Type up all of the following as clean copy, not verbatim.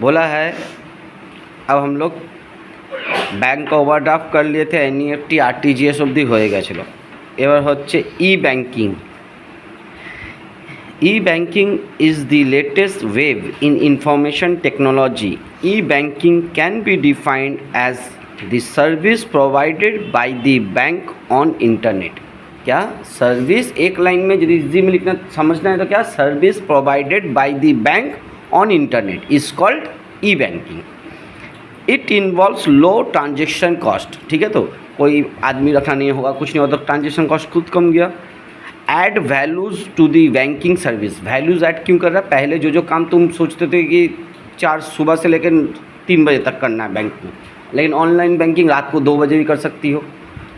बोला है अब हम लोग बैंक ओवरड्राफ्ट कर लिए थे, एनईएफटी आरटीजीएस অবধি হয়ে গেছিলো। এবার হচ্ছে ই banking. E-banking is the latest wave in information technology. E-banking can be defined as the service provided by the bank on internet. क्या सर्विस, एक लाइन में यदि इजी में लिखना समझना है तो क्या, service provided by the bank on internet is called E banking. It involves low transaction cost. ठीक है, तो कोई आदमी रखना नहीं होगा, कुछ नहीं होगा, तो ट्रांजेक्शन कॉस्ट खुद कम गया। Add values to the banking service. Values add क्यों कर रहा है? पहले जो जो काम तुम सोचते थे कि 4 सुबह से लेकर 3 बजे तक करना है बैंक में, लेकिन ऑनलाइन बैंकिंग रात को 2 बजे भी कर सकती हो,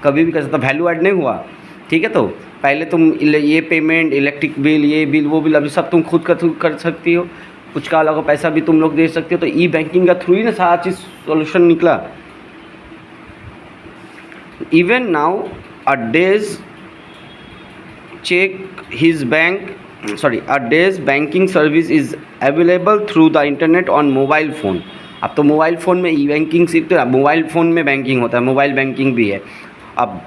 कभी भी कर सकता। वैल्यू ऐड नहीं हुआ। ठीक है, तो पहले तुम ये पेमेंट, इलेक्ट्रिक बिल, ये बिल, वो बिल, अभी सब तुम खुद कर सकती हो। कुछ का अलग पैसा भी तुम लोग दे सकते हो। तो ई बैंकिंग का थ्रू ही ना सारा चीज़ सोल्यूशन निकला। Even now a days a day's banking service is available through the internet on mobile phone. अब तो मोबाइल फ़ोन में ई बैंकिंग सीखते हो, मोबाइल फ़ोन में बैंकिंग होता है, मोबाइल बैंकिंग भी है। अब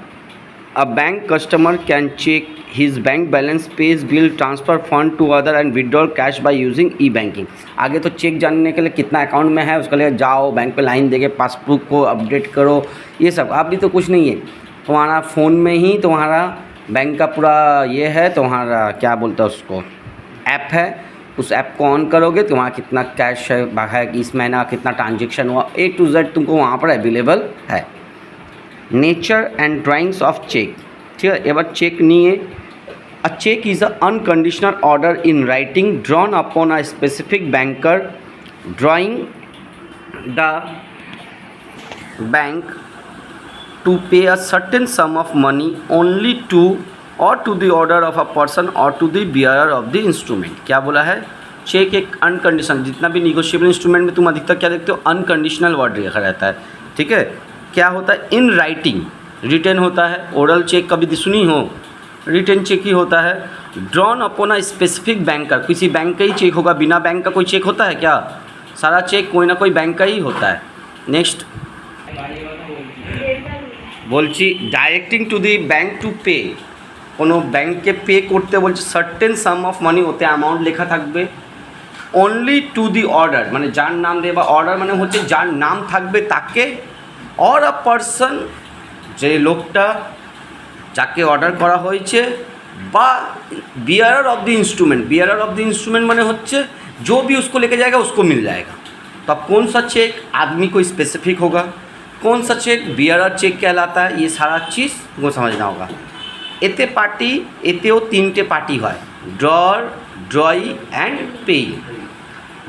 a bank customer can check his bank balance, pays bill, transfer fund to other and withdraw cash by using e-banking. आगे तो चेक जानने के लिए कितना अकाउंट में है उसके लिए जाओ बैंक पे लाइन देके पासबुक को अपडेट करो, ये सब। अभी तो कुछ नहीं है, तुम्हारा फ़ोन में ही तुम्हारा बैंक का पूरा ये है, तुम्हारा क्या बोलते हैं उसको, ऐप है। उस ऐप को ऑन करोगे तो वहाँ कितना कैश है कि इस महीना कितना ट्रांजेक्शन हुआ, A to Z तुमको वहाँ पर अवेलेबल है। Nature and drawings of cheque. ठीक है, एबार चेक নিয়ে a cheque is a unconditional order in writing drawn upon a specific banker drawing the bank to pay a certain sum of money only to or to the order of a person or to the bearer of the instrument। क्या बोला है? Check एक unconditional, जितना भी negotiable instrument में तुम अधिकतर क्या देखते हो, अनकंडीशनल वर्ड लिखा रहता है। ठीक है, क्या होता है? इन राइटिंग, रिटर्न होता है। ओरल चेक कभी सुनी हो? रिटर्न चेक ही होता है। Drawn upon a specific banker, किसी बैंक का ही चेक होगा, बिना बैंक का कोई चेक होता है क्या? सारा चेक कोई ना कोई बैंक का ही होता है। नेक्स्ट বলছি directing two the bank to pay, কোনো ব্যাঙ্ককে পে করতে বলছে, সার্টেন সাম অফ মানি, ওতে অ্যামাউন্ট লেখা থাকবে। অনলি টু দি অর্ডার, মানে যার নাম দেবে, বা অর্ডার মানে হচ্ছে যার নাম থাকবে তাকে, অর আ পারসন, যে লোকটা যাকে অর্ডার করা হয়েছে, বা bearer of the instrument. Bearer of the instrument माने होচ্ছে जो भी उसको लेके जाएगा उसको मिल जाएगा। तो अब कौन सा चेक आदमी को स्पेसिफिक होगा, कौन सा चेक बियरर चेक कहलाता है, ये सारा चीज़ तुमको समझना होगा। एते पार्टी, एतेও 3টে पार्टी হয়, drawer, drawee and payee.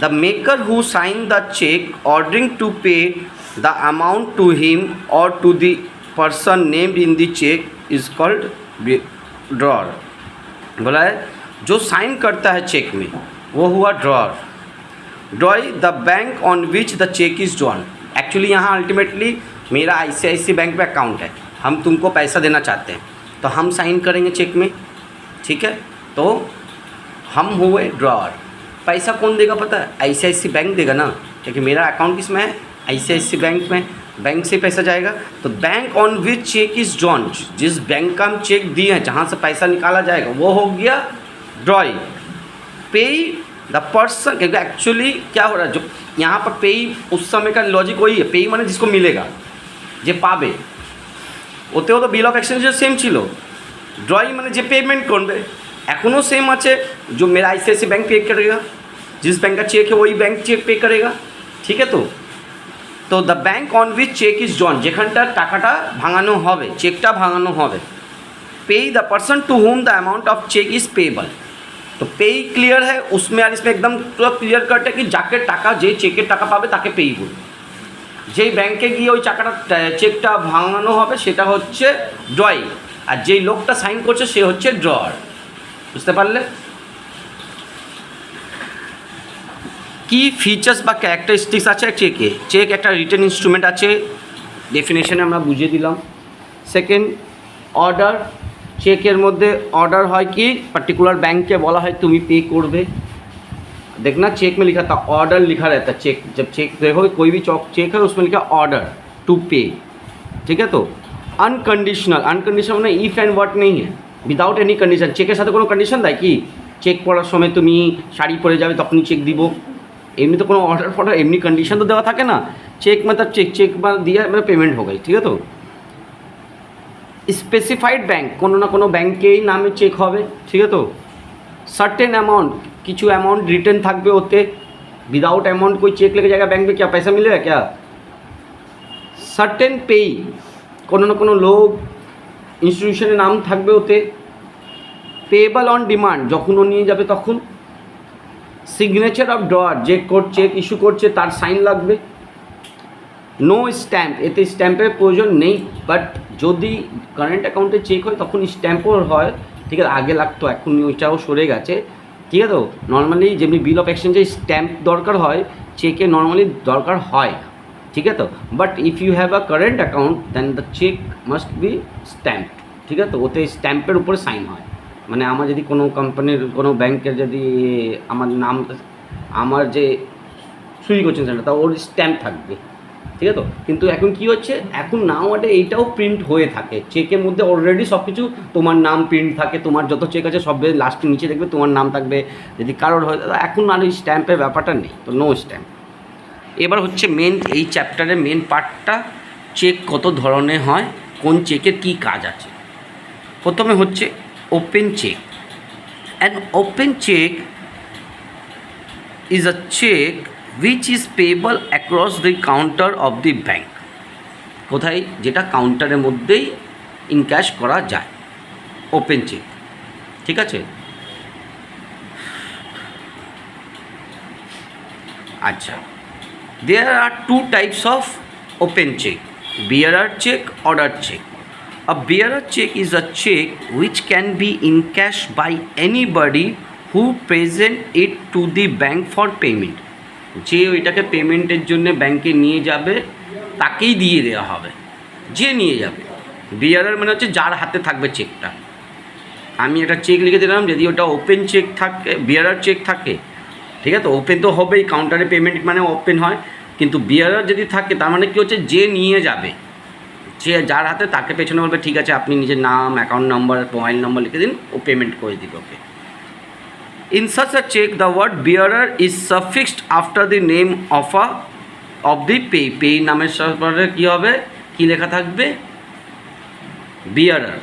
The maker who sign the cheque ordering to pay the amount to him और to the person named in the cheque is called drawer. बोला है जो साइन करता है चेक में वो हुआ drawer. Drawee the bank on which the cheque is drawn. Actually यहाँ अल्टीमेटली मेरा ICICI बैंक में अकाउंट है, हम तुमको पैसा देना चाहते हैं तो हम साइन करेंगे चेक में। ठीक है, तो हम हुए ड्रॉर। पैसा कौन देगा पता है? ICICI बैंक देगा ना, क्योंकि मेरा अकाउंट किस में है? ICICI बैंक में, बैंक से पैसा जाएगा। तो bank on which cheque is drawn, जिस बैंक का हम चेक दिए हैं जहाँ से पैसा निकाला जाएगा वो हो गया ड्रॉई। पे द पर्सन, क्योंकि एक्चुअली क्या हो रहा है, जो यहाँ पर पे उस समय का लॉजिक वही है, पे माने जिसको मिलेगा, जे पाबे, ওতেও তো বিল অফ এক্সচেঞ্জের সেম ছিল। ড্রয়িং মানে যে পেমেন্ট করবে एखोनो सेम আছে, जो मेरा ICICI बैंक पे करेगा, जिस बैंक का चेक है वही बैंक चेक पे करेगा। ठीक है, तो the bank on which cheque is drawn, যেখানটা টাকাটা ভাঙানো হবে, চেকটা ভাঙানো হবে। Payee the person to whom the amount of cheque is payable. तो पे क्लियर है उसमें, और इसमें एकदम पूरा क्लियर कट है कि जाके टाका, जे चेकेर टाका पाबे ताके पेई बोलबे। যেই ব্যাংকে গিয়ে ওই টাকাটা চেকটা ভাঙানো হবে সেটা হচ্ছে ড্রয়িং, আর যেই লোকটা সাইন করছে সে হচ্ছে ড্রয়ার। বুঝতে পারলে? কি ফিচার্স বা ক্যারেক্টারিস্টিক্স আছে চেকে? চেক একটা রিটেন ইনস্ট্রুমেন্ট আছে, ডেফিনেশনে আমরা বুঝিয়ে দিলাম। Second, order. চেকের মধ্যে অর্ডার হয় কি, পার্টিকুলার ব্যাংকে বলা হয় তুমি পে করবে। देखना चेक में लिखा था ऑर्डर लिखा रहता है। चेक जब चेक देखो कोई भी चेक है उसमें लिखा ऑर्डर टू पे, ठीक है। तो अनकंडिशनल মানে ইফ অ্যান্ড ওয়াট নেই है, উইদাউট এনি কন্ডিশন। চেকের সাথে কোনো কন্ডিশন দেয় কি চেক পড়ার সময় তুমি শাড়ি পরে যাবে তখনই চেক দিব, এমনি তো কোনো অর্ডার ফর্ডার এমনি কন্ডিশন তো দেওয়া থাকে না। চেক मतलब চেক দিয়ে মানে পেমেন্ট हो गई, ঠিক है। তো স্পেসিফাইড ব্যাঙ্ক কোনো না কোনো ব্যাঙ্কেই নামে চেক হবে, ঠিক है। তো सर्टेन अमाउंट কিছু অ্যামাউন্ট রিটার্ন থাকবে ওতে, विदाउट अमाउंट कोई चेक लेके जाएगा बैंक में क्या पैसा मिलेगा क्या। सर्टेन पेई কোনো না কোনো লোক ইনস্টিটিউশনের নাম থাকবে ওতে। পেয়েবল অন ডিমান্ড যখন ও নিয়ে যাবে তখন। সিগনেচার অফ ড্রয়ার যে চেক ইস্যু করছে তার সাইন লাগবে। নো স্ট্যাম্প এতে স্ট্যাম্পের প্রয়োজন নেই, বাট যদি কারেন্ট অ্যাকাউন্টে চেক হয় তখন স্ট্যাম্পও হয়, ঠিক আছে। আগে লাগতো এখন ওইটাও সরে গেছে, ঠিক আছে। তো নর্মালি যেমনি বিল অফ এক্সচেঞ্জে স্ট্যাম্প দরকার হয় চেকে নর্মালি দরকার হয়, ঠিক है। तो but if you have a current account then the cheque must be stamp, ठीक है। तो ওতে স্ট্যাম্পের উপরে সাইন হয়, মানে আমার যদি কোনো কোম্পানির কোনো ব্যাংকের যদি আমার নাম আমার যে সুইং কোচিং সেন্টার তা ওর স্ট্যাম্প থাকবে, ঠিক আছে। তো কিন্তু এখন কী হচ্ছে এখন নাও ওটা এইটাও প্রিন্ট হয়ে থাকে চেকের মধ্যে অলরেডি সব কিছু তোমার নাম প্রিন্ট থাকে, তোমার যত চেক আছে সব লাস্টে নিচে দেখবে তোমার নাম থাকবে। যদি কারোর হয় এখন আর এই স্ট্যাম্পের ব্যাপারটা নেই, তো নো স্ট্যাম্প। এবার হচ্ছে মেন এই চ্যাপ্টারের মেন পার্টটা, চেক কত ধরনের হয়, কোন চেকের কী কাজ আছে। প্রথমে হচ্ছে open cheque. An open cheque is a cheque which is payable across the counter of the bank, কোথায় যেটা কাউন্টারের মধ্যেই ইনক্যাশ করা যায়, ওপেন চেক, ঠিক আছে। আচ্ছা, there are two types of open check, bearer check, order check. A bearer check is a check which can be encashed by anybody who present it to the bank for payment. যে ওইটাকে পেমেন্টের জন্য ব্যাংকে নিয়ে যাবে তাকেই দিয়ে দেওয়া হবে, যে নিয়ে যাবে। বিয়ারার মানে হচ্ছে যার হাতে থাকবে চেকটা। আমি একটা চেক লিখে দিলাম, যদি ওটা ওপেন চেক থাকে বিয়ারার চেক থাকে, ঠিক আছে। তো ওপেন তো হবেই, কাউন্টারে পেমেন্ট মানে ওপেন হয়, কিন্তু বিয়ারার যদি থাকে তার মানে কী হচ্ছে যে নিয়ে যাবে, যে যার হাতে তাকে পেছনে বলবে ঠিক আছে আপনি নিজের নাম অ্যাকাউন্ট নাম্বার মোবাইল নাম্বার লিখে দিন, ও পেমেন্ট করে দিবে ওকে। In such a check, the word bearer is suffixed after the name of the pay. Pay নামের সাথে কী হবে, কী লেখা থাকবে, bearer.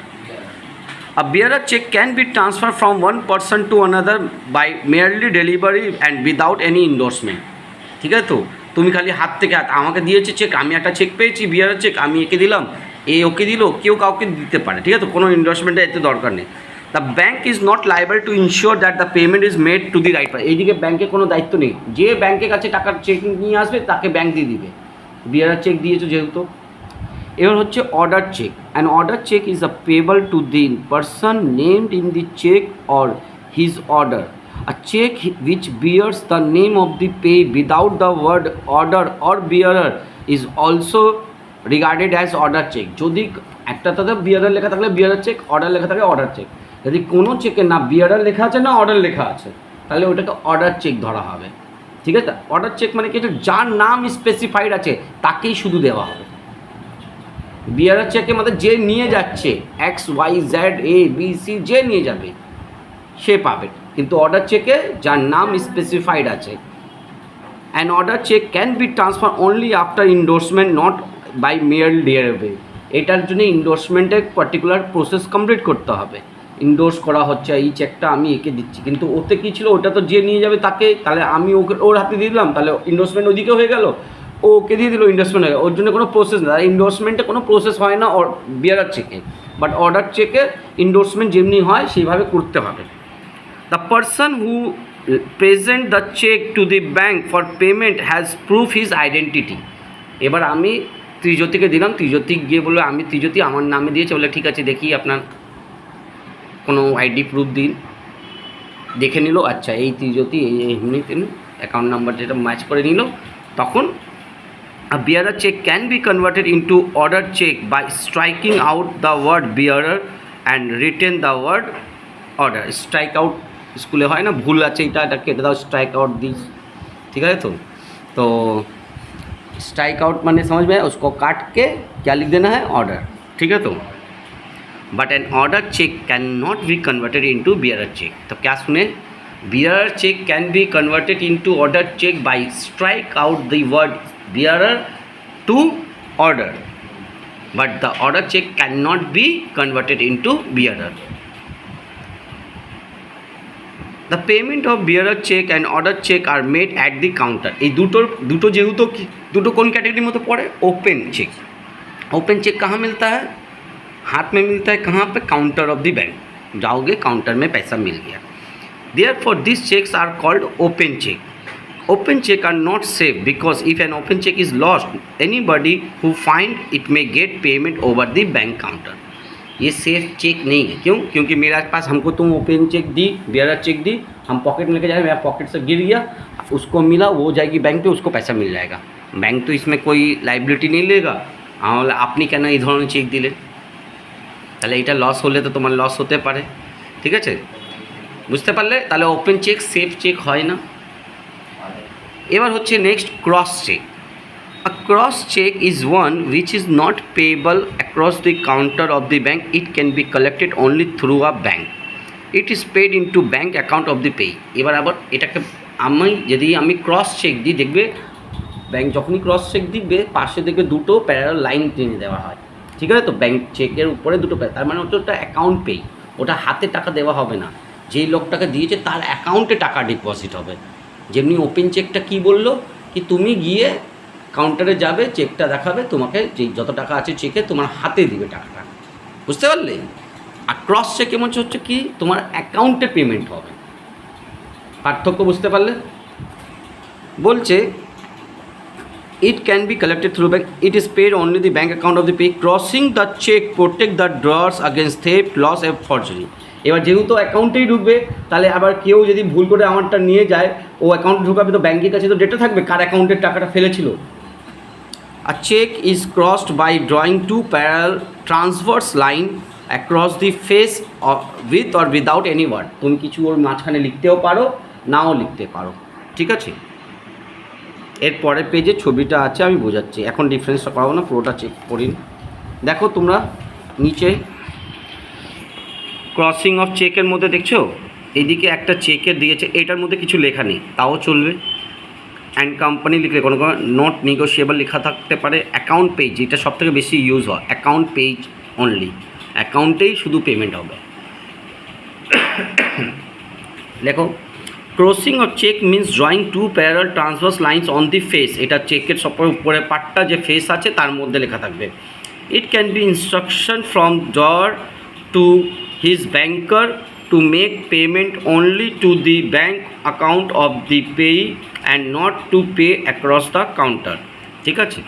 A bearer check can be transferred from one person to another by merely delivery and without any endorsement, ঠিক আছে। তো তুমি খালি হাত থেকে হাত আমাকে দিয়েছে চেক, আমি একটা চেক পেয়েছি বিয়ারার চেক, আমি একে দিলাম, এ ওকে দিল, কেউ কাউকে দিতে পারে, ঠিক আছে। তো কোনো ইনভেস্টমেন্টের এতে দরকার নেই। The bank is not liable to ensure that the payment is made to the right person. এইদিকে ব্যাংকের কোনো দায়িত্ব নেই, যে ব্যাংকের কাছে টাকার চেক নিয়ে আসবে তাকে ব্যাংক দিয়ে দিবে, বিয়ারার চেক দিয়েছো যেহেতু। এবার হচ্ছে order cheque. An order cheque is a payable to the person named in the cheque or his order. A check which bears the name of the pay without the word order or bearer is also regarded as order check. যদি একটা তাতে bearer লেখা থাকলে bearer check, order লেখা থাকে order check. যদি কোনো চেকে না বিয়ারার লেখা আছে না অর্ডার লেখা আছে তাহলে ওটাকে অর্ডার চেক ধরা হবে, ঠিক আছে। অর্ডার চেক মানে কি, যার নাম স্পেসিফাইড আছে তাকেই শুধু দেওয়া হবে। বিয়ারার চেকে মানে যে নিয়ে যাচ্ছে XYZ ABC যে নিয়ে যাবে সে পাবে, কিন্তু অর্ডার চেকে যার নাম স্পেসিফাইড আছে। An order cheque can be transfer only after endorsement not by mere delivery. এটার জন্য ইন্ডোর্সমেন্টের পার্টিকুলার প্রসেস কমপ্লিট করতে হবে। ইন্ডোর্স করা হচ্ছে এই চেকটা আমি একে দিচ্ছি, কিন্তু ওতে কী ছিল ওটা তো যে নিয়ে যাবে তাকে, তাহলে আমি ওকে ওর হাতে দিয়ে দিলাম, তাহলে ইন্ডোর্সমেন্ট ওদিকে হয়ে গেল, ও ওকে দিয়ে দিল ইন্ডোর্সমেন্ট হয়ে গেল, ওর জন্য কোনো প্রসেস না। ইন্ডোর্সমেন্টে কোনো প্রসেস হয় না বিয়ারার চেকে, বাট অর্ডার চেকে ইন্ডোর্সমেন্ট যেমনি হয় সেইভাবে করতে হবে। The person who present the check to the bank for payment has proof his identity. এবার আমি ত্রিজ্যোতিকে দিলাম, ত্রিজ্যোতি গিয়ে বললো আমি ত্রিজ্যোতি আমার নামে দিয়েছে, বলে ঠিক আছে দেখি আপনার কোনো আইডি প্রুফ দিন, দেখে নিল আচ্ছা এই ত্রিজ্যোতি এই এমনি অ্যাকাউন্ট নাম্বার যেটা ম্যাচ করে নিল, তখন a bearer check can be converted into order check by striking out the word bearer and written the word order. Strike out स्कूले है ना भूल আছে এটা কেটে দাও स्ट्राइक आउट दिस ठीक है तो स्ट्राइक आउट माने समझ में उसको काट के क्या लिख देना है ऑर्डर ठीक है तो but an order cheque can not be converted into bearer cheque तो क्या सुने bearer cheque can be converted into order cheque by strike out the word bearer to order but the order check cannot be converted into bearer. The payment of bearer check and order check are made at the counter. এই দুটো যেহেতু দুটো কোন category में तो पड़े open check कहाँ मिलता है हाथ में मिलता है कहाँ पे काउंटर ऑफ द बैंक जाओगे काउंटर में पैसा मिल गया therefore these checks are called open check are not safe because if an open check is lost anybody who find it may get payment over the bank counter ये safe cheque नहीं है क्यों क्योंकि मेरे पास हमको तुम ओपन चेक दी बियरर चेक दी हम पॉकेट में लेके जाए मेरा पॉकेट से गिर गया उसको मिला वो जाएगी बैंक पे उसको पैसा मिल जाएगा बैंक तो इसमें कोई लाइबिलिटी नहीं लेगा আপনি কেন এই ধরনের চেক দিলেন তাহলে এটা লস হলে তো তোমার লস হতে পারে ঠিক আছে বুঝতে পারলে তাহলে ওপেন চেক সেফ চেক হয় না এবার হচ্ছে next cross cheque A cross check is one which is not payable across the counter of the bank. It can be collected only through a bank. It is paid into bank account of the pay. এবার আবার এটাকে আমি cross check দিই দেখবে bank যখনই cross check দিবে পাশে দেখবে দুটো প্যারালাল লাইন টেনে দেওয়া হয় ঠিক আছে তো ব্যাংক চেকের উপরে দুটো তার মানে ওটা অ্যাকাউন্ট পে ওটা হাতে টাকা দেওয়া হবে না যেই লোকটাকে দিয়েছে তার অ্যাকাউন্টে টাকা ডিপোজিট হবে যেমনি ওপেন চেকটা কি বললো কি তুমি গিয়ে কাউন্টারে যাবে চেকটা দেখাবে তোমাকে যে যত টাকা আছে চেকে তোমার হাতে দিবে টাকাটা বুঝতে পারলে আর ক্রস চেক কেমন হচ্ছে কি তোমার অ্যাকাউন্টে পেমেন্ট হবে পার্থক্য বুঝতে পারলে বলছে it can be collected through bank it is paid only the bank account of the payee crossing the cheque protect the drawers against theft loss and forgery এবার যেহেতু অ্যাকাউন্টেই ঢুকবে তাহলে আবার কেউ যদি ভুল করে আমারটা নিয়ে যায় ও অ্যাকাউন্ট ঢুকাবে তো ব্যাঙ্কের কাছে তো ডেটা থাকবে কার অ্যাকাউন্টের টাকাটা ফেলেছিল A check is crossed by drawing two parallel transverse line across the face with or without any word তুমি কিছু ওর মাঝখানে লিখতেও পারো নাও লিখতে পারো ঠিক আছে এর পরের পেজে ছবিটা আছে আমি বোঝাচ্ছি এখন ডিফারেন্সটা পাবো না পুরোটা চেক করি দেখো তোমরা নিচে ক্রসিং অফ চেকের মধ্যে দেখছো এদিকে একটা চেকের দিয়েছে এটার মধ্যে কিছু লেখা নেই তাও চলবে অ্যান্ড কোম্পানি লিখলে কোনো নট নেগোশিয়েবল লেখা থাকতে পারে অ্যাকাউন্ট পেজ এটা সবথেকে বেশি ইউজ হয় অ্যাকাউন্ট পেজ অনলি অ্যাকাউন্টেই শুধু পেমেন্ট হবে দেখো crossing of cheque means drawing two parallel transverse lines on the face এটা চেকের সব উপরে পার্টটা যে ফেস আছে তার মধ্যে লেখা থাকবে ইট can B instruction from drawer to his banker to make payment only to the bank account of the payee and not to pay across the counter ঠিক আছে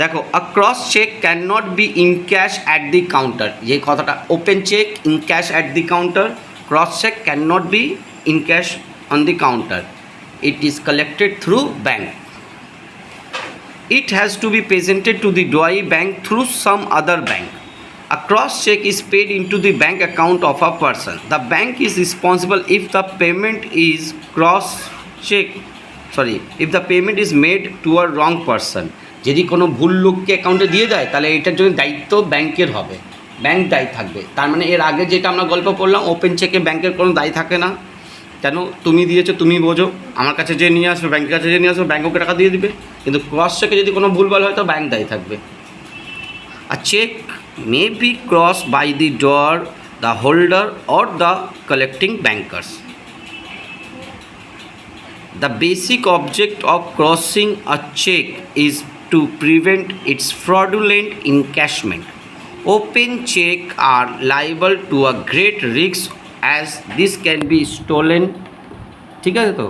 দেখো a cross check cannot be in cash at the counter এই কথাটা open check in cash at the counter cross check cannot be in cash on the counter it is collected through bank it has to be presented to the drawee bank through some other bank A cross check is paid into the bank account of a person. The bank is responsible if the payment is if the payment is made to a wrong person. যদি কোনো ভুল লোককে অ্যাকাউন্টে দিয়ে দেয় তাহলে এটার জন্য দায়িত্ব ব্যাংকের হবে ব্যাংক দায়ী থাকবে তার মানে এর আগে যেটা আমরা গল্প করলাম ওপেন চেকে ব্যাংকের কোনো দায়ী থাকে না কেন তুমি দিয়েছো তুমি বোঝো আমার কাছে যে নিয়ে আসবে ব্যাংকের কাছে যে নিয়ে আসবে ব্যাংক ওকে টাকা দিয়ে দিবে কিন্তু ক্রস চেকে যদি কোনো ভুলভাল হয় তো ব্যাংক দায়ী থাকবে A check may be crossed by the drawer, the holder or the collecting bankers. The basic object of crossing a check is to prevent its fraudulent encashment. Open check are liable to a great risk as this can be stolen. ঠিক আছে তো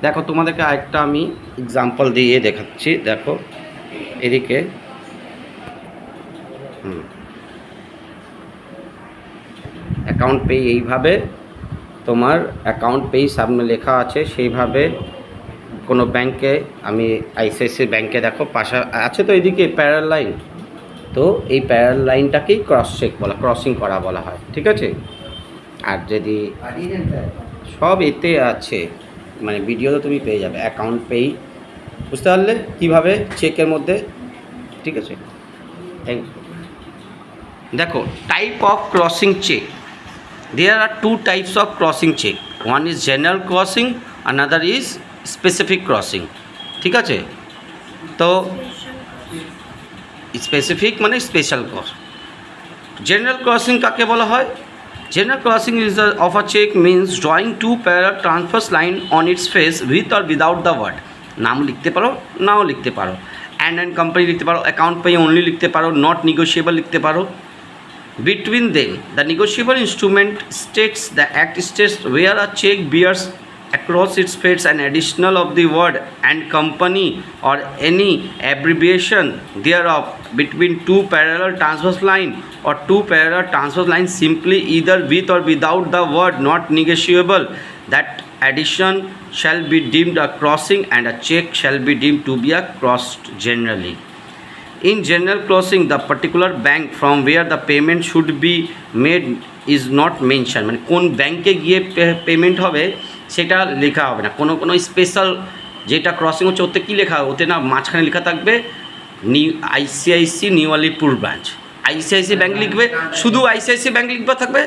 দেখো তোমাদেরকে আরেকটা আমি example দিয়ে দেখাচ্ছি দেখো এদিকে অ্যাকাউন্ট পে এইভাবে তোমার অ্যাকাউন্ট পে সামনে লেখা আছে সেইভাবে কোনো ব্যাংকে আমি আইসিআইসিআই ব্যাংকে দেখো পাশে আছে তো এদিকে প্যারাল লাইন তো এই প্যারাল লাইনটাকেই ক্রস চেক বলা ক্রসিং করা বলা হয় ঠিক আছে আর যদি সব এতে আছে, মানে ভিডিওতে তুমি পেয়ে যাবে অ্যাকাউন্ট পেই, বুঝতে পারলে কীভাবে চেকের মধ্যে, ঠিক আছে। দেখো type of crossing cheque, there are two types of crossing cheque, one is general crossing, another is specific crossing, ঠিক আছে। তো স্পেসিফিক মানে স্পেশাল ক্রস। জেনারেল ক্রসিং কাকে বলা হয়? General crossing is of a cheque means drawing two parallel transverse line on its face with or without the word. নাম লিখতে পারো, নাও লিখতে পারো, অ্যান্ড কোম্পানি লিখতে পারো, অ্যাকাউন্ট পে অনলি লিখতে পারো, নট নেগোশিয়েবল লিখতে পারো। Between them, the negotiable instrument states the act states where a check bears across its face an additional of the word and company or any abbreviation thereof between two parallel transverse line or two parallel transverse lines simply either with or without the word not negotiable. That addition shall be deemed a crossing and a check shall be deemed to be a crossed generally. In general closing, the particular bank from where the payment should be made is not mentioned, মানে কোন ব্যাংকে গিয়ে payment হবে সেটা লেখা হবে না। কোনো কোনো স্পেশাল যেটা ক্রসিং হচ্ছে ওতে কী লেখা হবে, ওতে না মাঝখানে লেখা থাকবে ICICI New Alipore branch, ICICI bank লিখবে, শুধু আইসিআইসি ব্যাংক লিখবে থাকবে,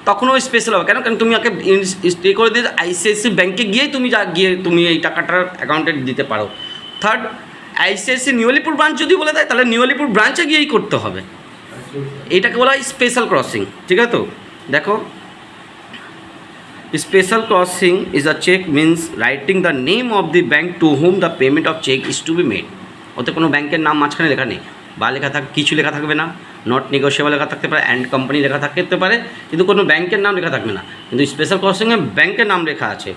তখনও স্পেশাল হবে। কেন কারণ তুমি আগে স্টে করে দিয়ে আইসিআইসি ব্যাংকে গিয়েই তুমি এই টাকাটার অ্যাকাউন্টে দিতে পারো। Third, ICICI New Alipore branch যদি বলে দেয় তাহলে নিউ আলিপুর ব্রাঞ্চে গিয়েই করতে হবে, এইটাকে বলা হয় স্পেশাল ক্রসিং, ঠিক আছে। তো দেখো special crossing is a cheque means writing the name of the bank to whom the payment of cheque is to be made. ওতে কোনো ব্যাংকের নাম মাঝখানে লেখা নেই, বা লেখা কিছু লেখা থাকবে না, নট নেগোশিয়েবল লেখা থাকতে পারে, অ্যান্ড কোম্পানি লেখা থাকতে পারে, কিন্তু কোনো ব্যাংকের নাম লেখা থাকবে না। কিন্তু স্পেশাল ক্রসিংয়ে ব্যাংকের নাম লেখা আছে,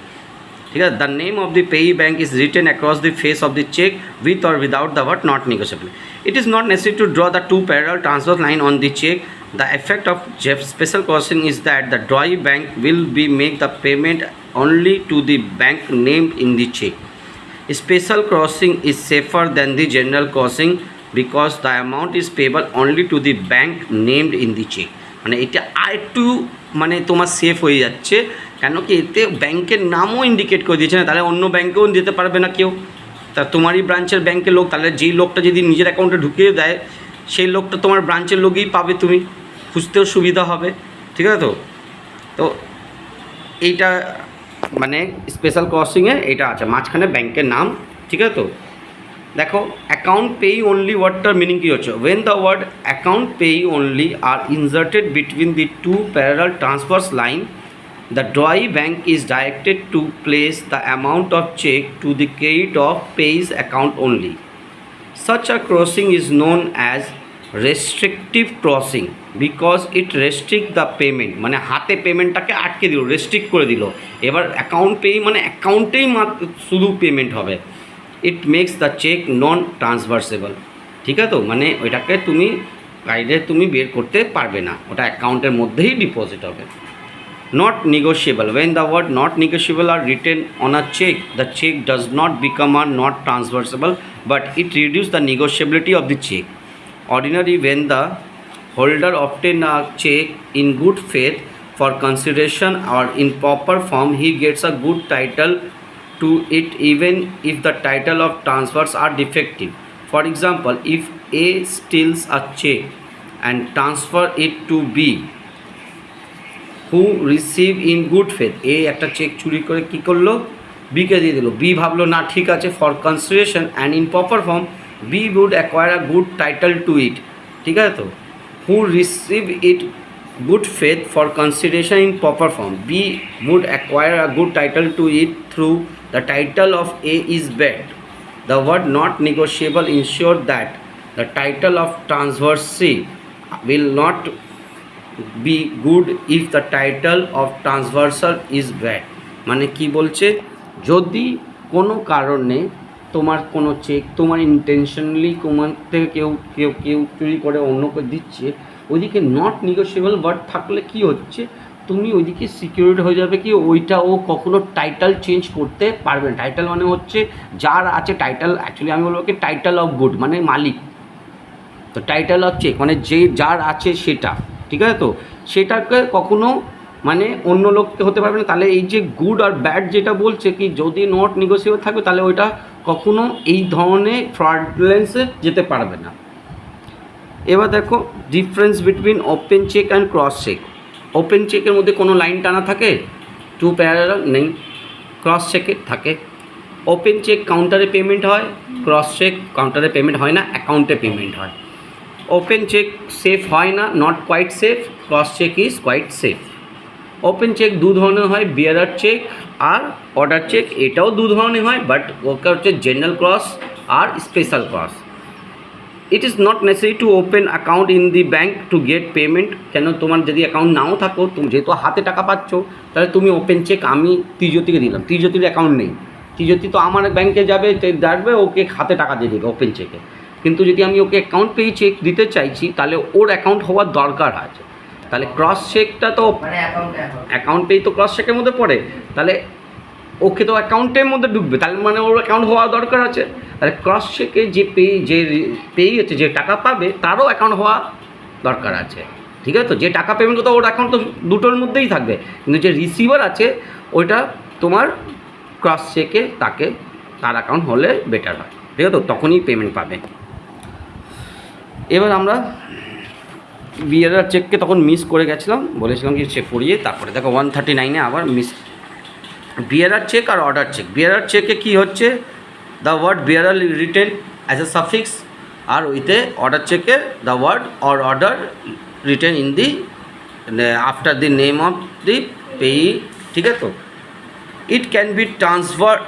ঠিক আছে। The name of the payee bank is written across the face of the cheque with or without the word not negotiable. It is not necessary to draw the two parallel transverse line on the cheque. The effect of special crossing is that the drawee bank will be make the payment only to the bank named in the check. Special crossing is safer than the general crossing because the amount is payable only to the bank named in the check. মানে এটা আরেকটু মানে তোমার safe হয়ে যাচ্ছে, কেন কি এতে ব্যাংকের নামও ইন্ডিকেট করে দিয়েছে না, তাহলে অন্য ব্যাংকেও দিতে পারবে না কেউ। তা তোমারই ব্রাঞ্চের ব্যাংকের লোক, তাহলে যেই লোকটা যদি নিজের অ্যাকাউন্টে ঢুকিয়ে দেয় সেই লোকটা তোমার ব্রাঞ্চের লোকই পাবে, তুমি খুঁজতেও সুবিধা হবে, ঠিক আছে। তো তো এইটা মানে স্পেশাল ক্রসিংয়ে এটা আছে, মাঝখানে ব্যাংকের নাম, ঠিক আছে। তো দেখো অ্যাকাউন্ট পেই অনলি ওয়ার্ডটার মিনিং কী হচ্ছে, when the word account payee only are inserted between the two parallel transverse line, the drawee bank is directed to place the amount of check to the credit of pay's account only. Such a crossing is known as restrictive crossing because it restrict the payment, মানে হাতে পেমেন্টটাকে আটকে দিল, restrict করে দিল। এবার account পেই মানে অ্যাকাউন্টেই শুধু পেমেন্ট হবে। ইট মেক্স দ্য চেক নন ট্রান্সভার্সেবল, ঠিক আছে। তো মানে ওইটাকে তুমি বাইরে তুমি বের করতে পারবে না, ওটা অ্যাকাউন্টের মধ্যেই ডিপোজিট হবে। Not negotiable. When the word not negotiable are written on a check, the check does not become a not transferable, but it reduces the negotiability of the check. Ordinarily, when the holder obtains a check in good faith for consideration or in proper form, he gets a good title to it even if the title of transfers are defective. For example, if A steals a check and transfer it to B, who receive in good faith, এ একটা check চুরি করে কী করলো, বিকে দিয়ে দিল, B ভাবলো না ঠিক আছে, for consideration and in proper form he would acquire a good title to it, ঠিক আছে। তো who receive it good faith for consideration in proper form he would acquire a good title to it through the title of A is bad. The word not negotiable ensure that the title of transferee will not be good if the title of transversal is bad। মানে কি বলছে, যদি কোনো কারণে তোমার কোনো check তোমার intentionally তোমার থেকে কেউ কেউ কেউ চুরি করে অন্যকে দিচ্ছে, ওইদিকে নট নেগোশিয়েবল ওয়ার্ড থাকলে কি হচ্ছে, তুমি ওইদিকে সিকিউরিটি হয়ে যাবে কি ওইটা ও কখনো টাইটেল চেঞ্জ করতে পারবে না। টাইটেল মানে হচ্ছে যার আছে টাইটেল, অ্যাকচুয়ালি আমি বলবো কি টাইটেল অফ গুড মানে মালিক, তো টাইটেল অফ চেক মানে যে যার আছে সেটা, ঠিক আছে। তো সেটাকে কখনো মানে অন্য লোককে হতে পারবে না। তাহলে এই যে গুড আর ব্যাড যেটা বলছে কি যদি নট নেগোসিয়েবল থাকবে তাহলে ওইটা কখনো এই ধরনের ফ্রডলেন্সে যেতে পারবে না। এবার দেখো difference between open cheque and cross cheque. Open চেকের মধ্যে কোনো লাইন টানা থাকে, টু প্যারালাল নেই, ক্রস চেকে থাকে। ওপেন চেক কাউন্টারে পেমেন্ট হয়, ক্রস চেক কাউন্টারে পেমেন্ট হয় না, অ্যাকাউন্টে পেমেন্ট হয়। ওপেন চেক সেফ হয় না, not quite safe, cross cheque is quite safe. Open cheque দু ধরনের হয়, বিয়ারার চেক আর অর্ডার চেক। এটাও দু ধরনের হয়, বাট ওটা হচ্ছে জেনারেল ক্রস আর special cross. It is not necessary to open account in the bank to get payment. কেন তোমার যদি অ্যাকাউন্ট নাও থাকো, তুমি যেহেতু হাতে টাকা পাচ্ছ, তাহলে তুমি ওপেন চেক আমি ত্রিজ্যোতিকে দিলাম, ত্রিজ্যোতির অ্যাকাউন্ট নেই, ত্রিজ্যোতি তো আমার ব্যাংকে যাবে, দেখবে ওকে হাতে টাকা দিয়ে দেবে ওপেন চেকে। কিন্তু যদি আমি ওকে অ্যাকাউন্ট পেয়ে চেক দিতে চাইছি, তাহলে ওর অ্যাকাউন্ট হওয়ার দরকার আছে। তাহলে ক্রস চেকটা তো অ্যাকাউন্ট পেই তো ক্রস চেকের মধ্যে পড়ে, তাহলে ওকে তো অ্যাকাউন্টের মধ্যে ঢুকবে, তাহলে মানে ওর অ্যাকাউন্ট হওয়া দরকার আছে। তাহলে ক্রস চেকে যে পেই হচ্ছে, যে টাকা পাবে তারও অ্যাকাউন্ট হওয়া দরকার আছে। ঠিক আছে, তো যে টাকা পেমেন্ট করতে ওর অ্যাকাউন্ট তো দুটোর মধ্যেই থাকবে, কিন্তু যে রিসিভার আছে ওইটা তোমার ক্রস চেকে তার অ্যাকাউন্ট হলে বেটার হয়। ঠিক আছে, তো তখনই পেমেন্ট পাবে। এবার আমরা বিয়ারার চেককে তখন মিস করে গেছিলাম, বলেছিলাম কি সে পড়িয়ে, তারপরে দেখো 139-এ আবার মিস বিয়ারার চেক আর অর্ডার চেক। বিয়ারার চেকে কী হচ্ছে, the word bearer written as a suffix, আর উইথে অর্ডার চেকে the word or order written in the after the name of the payee. ঠিক আছে, তো it can be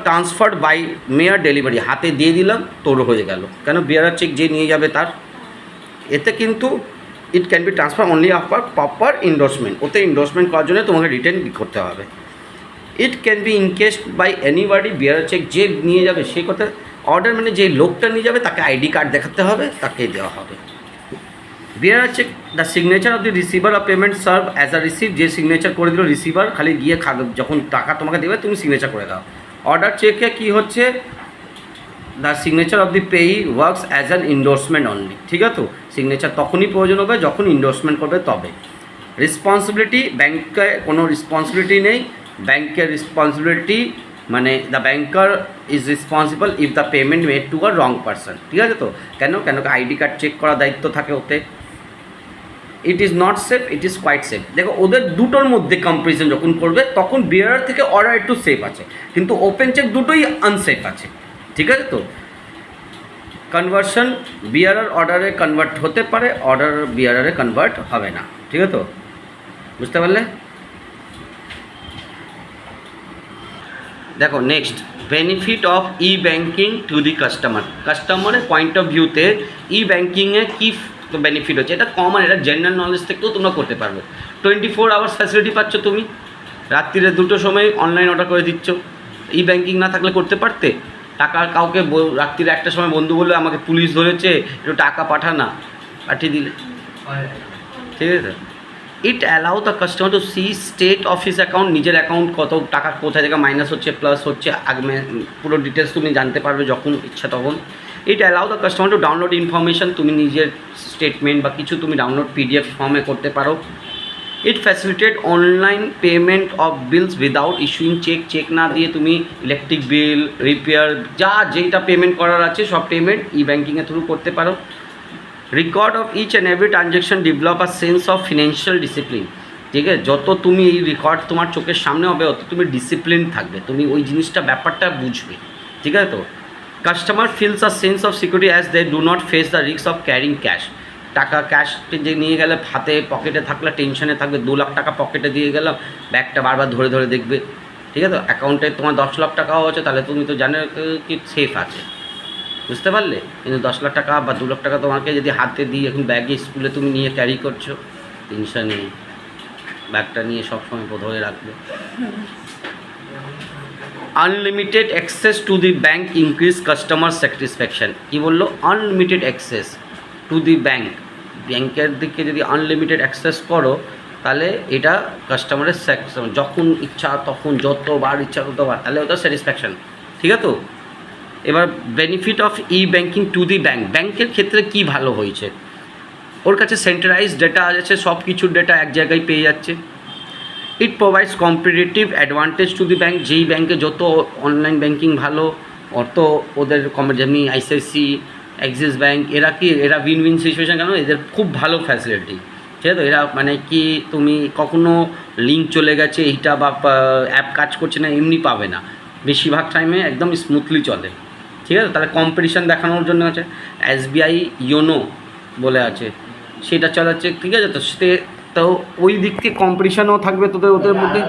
transferred by mere delivery, হাতে দিয়ে দিলাম তোর হয়ে গেল। কেন বিয়ারার চেক যে নিয়ে যাবে তার, এতে কিন্তু it can be transfer only after proper endorsement, ওতে ইন্ডোর্সমেন্ট করার জন্য তোমাকে রিটার্ন করতে হবে। It can be encashed by anybody, bearer cheque যে নিয়ে যাবে সেই কথা, অর্ডার মানে যে লোকটা নিয়ে যাবে তাকে আইডি কার্ড দেখাতে হবে, তাকে দেওয়া হবে। Bearer cheque the signature of the receiver of payment serve as a receive, যে সিগনেচার করে দিল রিসিভার, খালি গিয়ে যখন টাকা তোমাকে দেবে তুমি সিগনেচার করে দাও। অর্ডার চেকে কী হচ্ছে, the signature of the payee works as an endorsement only. ঠিক আছে, তো সিগনেচার তখনই প্রয়োজন হবে যখন ইন্ডোর্সমেন্ট করবে তবে। রেসপন্সিবিলিটি, ব্যাংকে কোনো রেসপন্সিবিলিটি নেই। ব্যাংকের রেসপন্সিবিলিটি মানে the banker is responsible if the payment made to a wrong person. ঠিক আছে, তো কেন আইডি কার্ড চেক করার দায়িত্ব থাকে ওতে। It is not safe, it is quite safe. দেখো ওদের দুটোর মধ্যে কম্পারিজন যখন করবে তখন বিয়ারার থেকে অর্ডার একটু সেফ আছে, কিন্তু ওপেন চেক দুটোই আনসেফ আছে। ঠিক আছে, তো কনভার্সন, বিয়ারার অর্ডারে কনভার্ট হতে পারে, অর্ডার বিয়ারারে কনভার্ট হবে না। ঠিক আছে, তো বুঝতে পারলে। দেখো next, benefit of E banking to the customer. কাস্টমারের পয়েন্ট অফ ভিউতে ই ব্যাঙ্কিংয়ে কী বেনিফিট হচ্ছে, এটা কমন, এটা জেনারেল নলেজ থেকেও তোমরা করতে পারবে। 24 আওয়ার্স ফ্যাসিলিটি পাচ্ছ তুমি, রাত্রিরে 2টোর সময় অনলাইন অর্ডার করে দিচ্ছ। ই ব্যাঙ্কিং না থাকলে করতে পারতে, টাকা কাউকে রাত্রিরে 1টার সময় বন্ধু বললে আমাকে পুলিশ ধরেছে একটু টাকা পাঠা না, পাঠিয়ে দিলে। ঠিক আছে, it allow the customer to see state of his account, নিজের অ্যাকাউন্ট কত টাকা কোথায় থেকে মাইনাস হচ্ছে প্লাস হচ্ছে পুরো ডিটেলস তুমি জানতে পারবে যখন ইচ্ছা তখন। It allow the customer to download information, তুমি নিজের স্টেটমেন্ট বা কিছু তুমি ডাউনলোড PDF ফর্মে করতে পারো। It facilitate online payment of bills without issuing cheque না দিয়ে তুমি ইলেকট্রিক বিল, রিপেয়ার, যেটা পেমেন্ট করার আছে সব পেমেন্ট ই ব্যাঙ্কিংয়ের থ্রু করতে পারো। Record of each and every transaction develop a sense of financial discipline. ঠিক আছে, যত তুমি এই রেকর্ড তোমার চোখের সামনে হবে অত তুমি ডিসিপ্লিন থাকবে, তুমি ওই জিনিসটা ব্যাপারটা বুঝবে। ঠিক আছে, তো customer feels a sense of security as they do not face the risk of carrying cash. টাকা ক্যাশ যে নিয়ে গেলে হাতে পকেটে থাকলে টেনশনে থাকবে, 2 লাখ টাকা পকেটে দিয়ে গেলাম, ব্যাগটা বারবার ধরে ধরে দেখবে। ঠিক আছে, তো অ্যাকাউন্টে তোমার 10 লাখ টাকাও আছে, তাহলে তুমি তো জানো কি সেফ আছে, বুঝতে পারলে। কিন্তু 10 লাখ টাকা বা 2 লাখ টাকা তোমাকে যদি হাতে দিই, এখন ব্যাগে স্কুলে তুমি নিয়ে ক্যারি করছো, টেনশন নেই, ব্যাগটা নিয়ে সবসময় ধরে রাখবে। Unlimited access to the bank increase customer satisfaction. কী বললো, unlimited access to the bank, ব্যাংকের দিকে যদি আনলিমিটেড অ্যাক্সেস করো তাহলে এটা কাস্টমারের যখন ইচ্ছা তখন যতবার ইচ্ছা ততবার, তাহলে ওটা স্যাটিসফ্যাকশান। ঠিক আছে, তো এবার benefit of E banking two the bank, ব্যাংকের ক্ষেত্রে কি ভালো হয়েছে, ওর কাছে সেন্ট্রালাইজড ডেটা আছে, সব কিছুর ডেটা এক জায়গায় পেয়ে যাচ্ছে। ইট provides competitive advantage two the bank. যেই ব্যাঙ্কে যত অনলাইন ব্যাঙ্কিং ভালো, অত ওদের যেমনি আইসিআইসি, অ্যাক্সিস ব্যাঙ্ক, এরা উইন উইন সিচুয়েশান, কেন এদের খুব ভালো ফ্যাসিলিটি, ঠিক আছে। এরা মানে কি তুমি কখনো লিঙ্ক চলে গেছে এইটা বা অ্যাপ কাজ করছে না এমনি পাবে না, বেশিরভাগ টাইমে একদম স্মুথলি চলে, ঠিক আছে। তাহলে কম্পিটিশান দেখানোর জন্য আছে এসবিআই ইয়োনো বলে আছে, সেটা চালাচ্ছে, ঠিক আছে। তো সে তো ওই দিক থেকে কম্পিটিশানও থাকবে ওদের মধ্যে।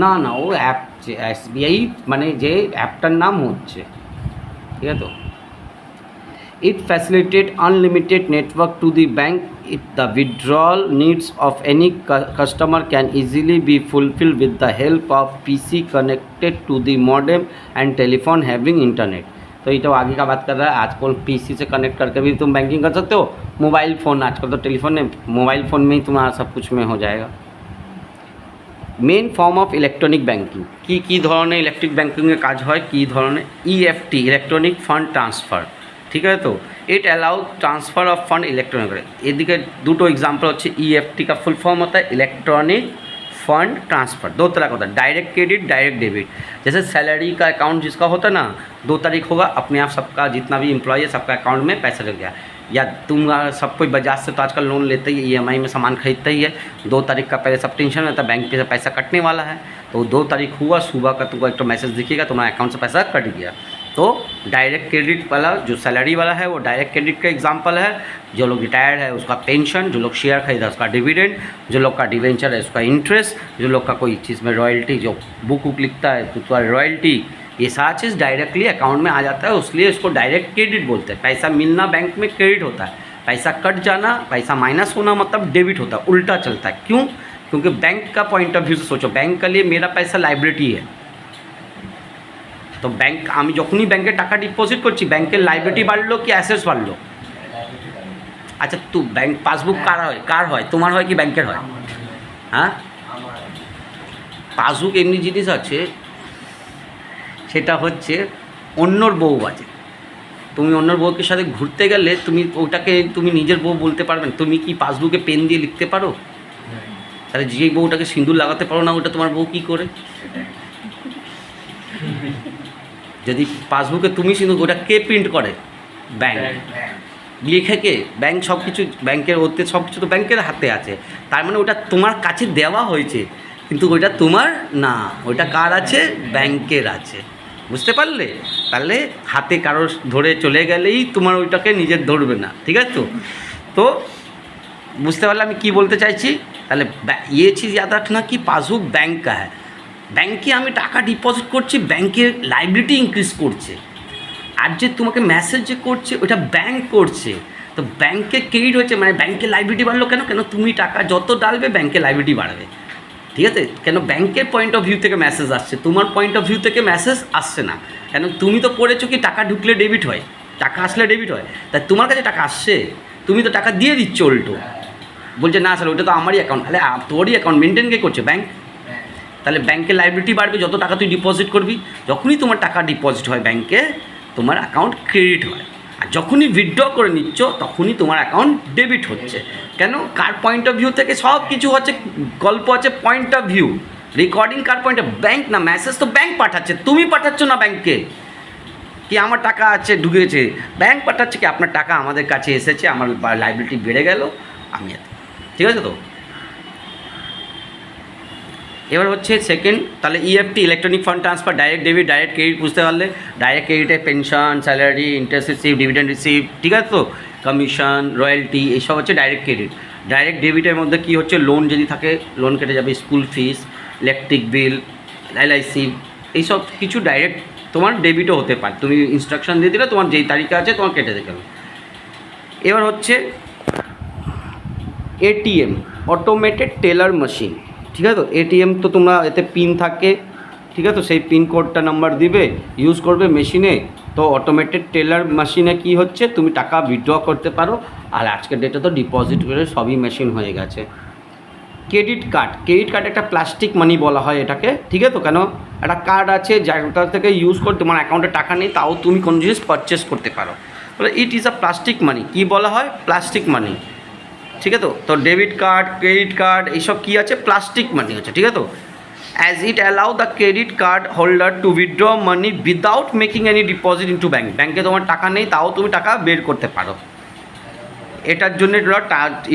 না না, ও অ্যাপ যে এসবিআই মানে যে অ্যাপটার নাম হচ্ছে, ঠিক আছে। তো it facilitates unlimited network to the bank. The withdrawal needs of any customer can easily be fulfilled with the help of PC connected to the modem and telephone having internet. तो ये तो आगे का बात कर रहा है, आजकल PC से कनेक्ट करके भी तुम बैंकिंग कर सकते हो। मोबाइल फ़ोन, आजकल तो टेलीफोन है, मोबाइल फ़ोन में ही तुम्हारा सब कुछ में हो जाएगा। Main form of electronic banking की धरনের इलेक्ट्रिक बैंकिंग काज হয়, की ধরনের EFT इलेक्ट्रॉनिक फंड ट्रांसफार, ঠিক আছে। তো it allow transfer of fund electronic, এদিকে দুটো एग्जाम्पल হচ্ছে EFT का फुल फॉर्म होता है इलेक्ट्रॉनिक फंड ट्रांसफ़र। दो तरह का होता है, डायरेक्ट क्रेडिट, डायरेक्ट डेबिट। जैसे सैलरी का अकाउंट जिसका होता है ना, 2 तारीख होगा अपने आप सबका जितना भी एम्प्लॉय है सबका अकाउंट में पैसा लग गया। या तुम सब कोई बजाज से तो आजकल लोन लेते ही, EMI में सामान खरीदता ही है, 2 तारीख का पहले सब टेंशन रहता है बैंक पे से पैसा कटने वाला है, तो 2 तारीख हुआ सुबह का तुमको एक तो मैसेज दिखेगा तुम्हारे अकाउंट से पैसा कट गया। तो डायरेक्ट क्रेडिट वाला जो सैलरी वाला है वो डायरेक्ट क्रेडिट का एग्जांपल है। जो लोग रिटायर्ड है उसका पेंशन, जो लोग शेयर खरीदा उसका डिविडेंड, जो लोग का डिवेंचर है उसका इंटरेस्ट, जो लोग का कोई चीज़ में रॉयल्टी, जो बुक वुक लिखता है तो उसका रॉयल्टी, ये सारा चीज़ डायरेक्टली अकाउंट में आ जाता है, इसलिए इसको डायरेक्ट क्रेडिट बोलते हैं। पैसा मिलना बैंक में क्रेडिट होता है, पैसा कट जाना, पैसा माइनस होना मतलब डेबिट होता है, उल्टा चलता है। क्यों? क्योंकि बैंक का पॉइंट ऑफ व्यू से सोचो, बैंक के लिए मेरा पैसा लाइबिलिटी है। तो बैंक আমি যখনই ব্যাংকে টাকা ডিপোজিট করছি ব্যাংকের লাইবিলিটি বাড়লো কি অ্যাসেটস বাড়লো? আচ্ছা, তো ব্যাংক পাসবুক কার হয় তোমার হয় কি ব্যাংকের হয়? হ্যাঁ, পাসবুক এমনি জিনিস আছে, সেটা হচ্ছে অন্যর বউ আছে। তুমি অন্যর বউকে সাথে ঘুরতে গেলে তুমি ওটাকে তুমি নিজের বউ বলতে পারবে না। তুমি কি পাসবুকে পেন দিয়ে লিখতে পারো? তাহলে যেই বউটাকে সিঁদুর লাগাতে পারো না ওটা তোমার বউ কী করে? যদি পাসবুকে তুমি সিঁদুর, ওটা কে প্রিন্ট করে? ব্যাংক। লিখে কে? ব্যাংক। সব কিছু ব্যাংকের ওতে সব কিছু তো ব্যাংকের হাতে আছে, তার মানে ওটা তোমার কাছে দেওয়া হয়েছে, কিন্তু ওইটা তোমার না, ওইটা কার আছে? ব্যাংকের আছে। বুঝতে পারলে? তাহলে হাতে কারো ধরে চলে গেলেই তোমার ওইটাকে নিজের ধরবে না, ঠিক আছে। তো বুঝতে পারলে আমি কি বলতে চাইছি? তাহলে ये चीज़ याद रखना कि पासबुक बैंक का है। ব্যাংকে আমি টাকা ডিপোজিট করছি, ব্যাংকের লাইবিলিটি ইনক্রিজ করছে, আর যে তোমাকে মেসেজ যে করছে ওটা ব্যাংক করছে। তো ব্যাংকে ক্রেডিট হচ্ছে মানে ব্যাংকের লাইবিলিটি বাড়লো। কেন? তুমি টাকা যত ডালবে ব্যাংকের লাইবিলিটি বাড়বে, ঠিক আছে। কেন? ব্যাংকের পয়েন্ট অফ ভিউ থেকে মেসেজ আসছে, তোমার পয়েন্ট অফ ভিউ থেকে মেসেজ আসছে না। কেন? তুমি তো পড়েছো কি টাকা ঢুকলে ডেবিট হয়, টাকা আসলে ডেবিট হয়, তাই তোমার কাছে টাকা আসছে, তুমি তো টাকা দিয়ে দিচ্ছ, উল্টো বলছে না আসলে ওটা তো আমারই অ্যাকাউন্ট। তাহলে তোরই অ্যাকাউন্ট মেনটেন কে করছে? ব্যাংক। তাহলে ব্যাংকের লাইবিলিটি বাড়বে যত টাকা তুই ডিপোজিট করবি। যখনই তোমার টাকা ডিপোজিট হয় ব্যাংকে তোমার অ্যাকাউন্ট ক্রেডিট হয়, আর যখনই উইথড্র করে নিচ্ছ তখনই তোমার অ্যাকাউন্ট ডেবিট হচ্ছে। কেন? কার পয়েন্ট অফ ভিউ থেকে? সব কিছু হচ্ছে গল্প আছে point of view, recording car point of? Bank না, মেসেজ তো ব্যাংক পাঠাচ্ছে, তুমি পাঠাচ্ছ না ব্যাংকে। কি আমার টাকা আছে ঢুকেছে, ব্যাংক পাঠাচ্ছে কি আপনার টাকা আমাদের কাছে এসেছে, আমার লাইবিলিটি বেড়ে গেল, আমি ঠিক আছে। তো এবার হচ্ছে সেকেন্ড, তাহলে EFT electronic fund transfer, direct debit, direct credit বুঝতে পারলে। ডাইরেক্ট ক্রেডিটে pension, salary, interest receive, dividend receive, ঠিক আছে। তো কমিশন, রয়্যালটি, এইসব হচ্ছে ডাইরেক্ট ক্রেডিট। ডাইরেক্ট ডেবিটের মধ্যে কী হচ্ছে, লোন যদি থাকে লোন কেটে যাবে, স্কুল ফিস, ইলেকট্রিক বিল, LIC, এইসব কিছু ডাইরেক্ট তোমার ডেবিটও হতে পারে। তুমি ইনস্ট্রাকশন দিয়ে দিলে তোমার যেই তারিখে আছে তোমার কেটে দেবে। এবার হচ্ছে ATM, অটোমেটেড টেলার মেশিন, ঠিক আছে। তো ATM তো তোমরা এতে পিন থাকে, ঠিক আছে। তো সেই পিন কোডটা নাম্বার দিবে, ইউজ করবে মেশিনে। তো অটোমেটেড টেলার মেশিনে কি হচ্ছে, তুমি টাকা উইথড্র করতে পারো, আর আজকের ডেটে তো ডিপোজিট করে সবই মেশিন হয়ে গেছে। ক্রেডিট কার্ড একটা প্লাস্টিক মানি বলা হয় এটাকে, ঠিক আছে। তো কেন? একটা কার্ড আছে যাটা থেকে ইউজ করে তোমার অ্যাকাউন্টে টাকা নেই তাও তুমি কোনো জিনিস পারচেস করতে পারো, বলে ইট ইজ আ প্লাস্টিক মানি। কী বলা হয়? প্লাস্টিক মানি, ঠিক আছে তো ডেবিট কার্ড ক্রেডিট কার্ড এইসব কী আছে প্লাস্টিক মানি আছে ঠিক আছে তো as it allow the credit card holder two withdraw money without making any deposit into bank ব্যাঙ্কে তোমার টাকা নেই তাও তুমি টাকা বের করতে পারো এটার জন্য ওরা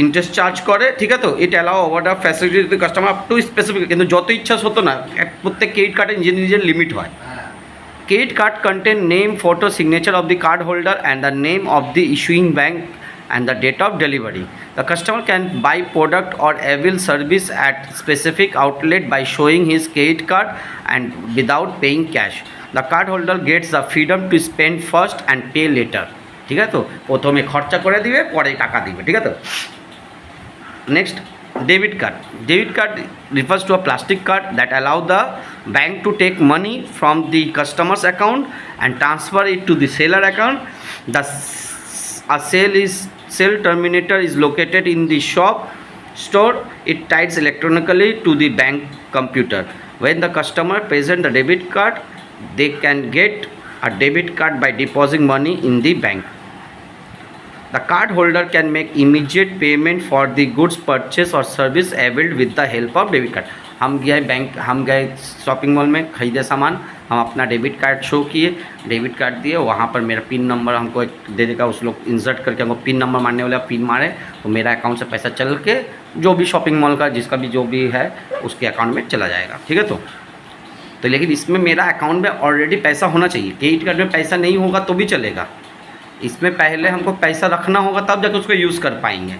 ইন্টারেস্ট চার্জ করে ঠিক আছে তো it allow over the facility customer up to specific কিন্তু যত ইচ্ছা হতো না প্রত্যেক ক্রেডিট কার্ডে নিজের নিজের লিমিট হয় credit card contain name photo signature of the card holder and the name of the issuing bank and the date of delivery. The customer can buy product or avail service at specific outlet by showing his credit card and without paying cash. The card holder gets the freedom to spend first and pay later. ঠিক আছে তো প্রথমে খরচা করে দিবে পরে টাকা দিবে ঠিক আছে next debit card refers to a plastic card that allow the bank to take money from the customer's account and transfer it to the seller account. A sale terminator is located in the store. It ties electronically to the bank computer. When the customer presents the debit card, they can get a debit card by depositing money in the bank. The card holder can make immediate payment for the goods purchase or service availed with the help of debit card. हम गए shopping mall में खरीदे सामान हम अपना debit card show किए debit card दिए वहाँ पर मेरा पिन नंबर हमको दे देगा उस लोग इंसर्ट करके हमको पिन नंबर मारने वाला पिन मारे तो मेरा अकाउंट से पैसा चल के जो भी शॉपिंग मॉल का जिसका भी जो भी है उसके अकाउंट में चला जाएगा ठीक है तो लेकिन इसमें मेरा अकाउंट में ऑलरेडी पैसा होना चाहिए क्रेडिट कार्ड में पैसा नहीं होगा तो भी चलेगा इसमें पहले हमको पैसा रखना होगा तब जाकर उसको यूज़ कर पाएंगे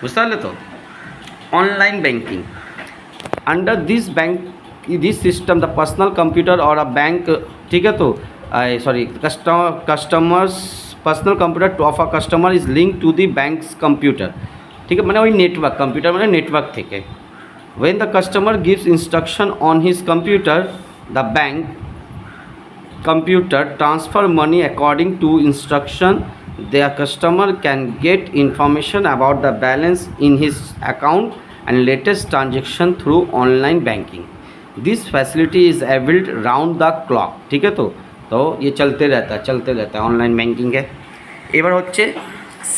बुझते पारले तो online banking under this system the personal computer or a bank ठीक है तो customers personal computer of a customer is linked to the bank's computer ठीक है मैंने वही नेटवर्क कंप्यूटर मैंने नेटवर्क থেকে when the customer gives instruction on his computer the bank computer transfer money according to instruction the customer can get information about the balance in his account and latest transaction through online banking this facility is availed round the clock ठीक है तो ये चलते रहता है online banking है এবার হচ্ছে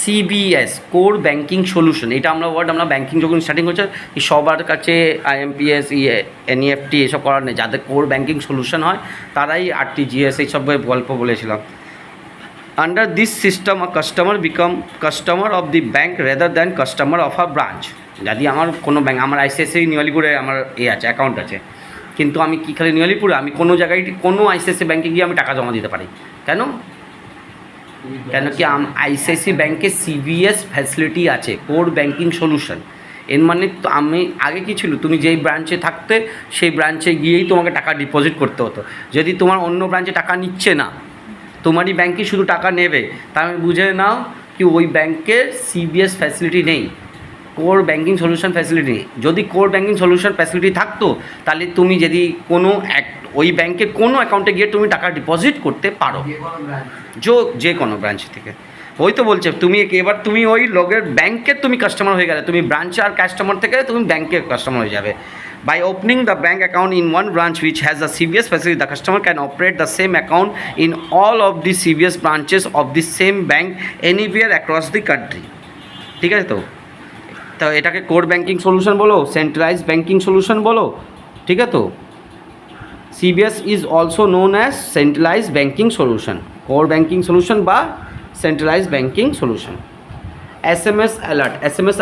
সিবিএস কোর ব্যাঙ্কিং সলিউশন এটা আমরা ব্যাঙ্কিং যখন স্টার্টিং হচ্ছে সবার কাছে আইএমপিএস এনইএফটি এসব করার নেই যাদের কোর ব্যাঙ্কিং সলিউশন হয় তারাই আরটিজিএস এইসব গল্প বলেছিলাম under this system a customer become customer of the bank rather than customer of a branch যদি আমার কোনো ব্যাঙ্ক আমার আইসিআইসিআই নিয়ালিপুরে আমার আছে অ্যাকাউন্ট আছে কিন্তু আমি কি খালি নিয়ালিপুরে আমি কোনো জায়গায় কোনো আইসিআইসিআই ব্যাঙ্কে গিয়ে আমি টাকা জমা দিতে পারি কেন কি আইসিআইসিআই ব্যাঙ্কে সিবিএস ফ্যাসিলিটি আছে কোর ব্যাঙ্কিং সলিউশন এর মানে তো আমি আগে কী ছিল তুমি যেই ব্রাঞ্চে থাকতে সেই ব্রাঞ্চে গিয়েই তোমাকে টাকা ডিপোজিট করতে হতো যদি তোমার অন্য ব্রাঞ্চে টাকা নিচ্ছে না তোমারই ব্যাঙ্কে শুধু টাকা নেবে তাহলে বুঝে নাও কি ওই ব্যাঙ্কের সিবিএস ফ্যাসিলিটি নেই কোর ব্যাঙ্কিং সলিউশন ফ্যাসিলিটি যদি কোর ব্যাঙ্কিং সলিউশন ফ্যাসিলিটি থাকতো তাহলে তুমি যদি কোনো ওই ব্যাঙ্কের কোনো অ্যাকাউন্টে গিয়ে তুমি টাকা ডিপোজিট করতে পারো যে কোনো ব্রাঞ্চ থেকে ওই তো বলছে তুমি এবার তুমি ওই লোকের ব্যাঙ্কের তুমি কাস্টমার হয়ে গেলে তুমি ব্রাঞ্চে আর কাস্টমার থেকে তুমি ব্যাঙ্কের কাস্টমার হয়ে যাবে By opening the bank account in one branch which has a CBS facility, the customer can operate the same account in all of the CBS branches of the same bank anywhere across the country. ঠিক আছে তো এটাকে core banking solution বলো centralise banking solution বলো ঠিক আছে তো CBS is also known as centralized banking solution, core banking solution বা centralized banking solution. SMS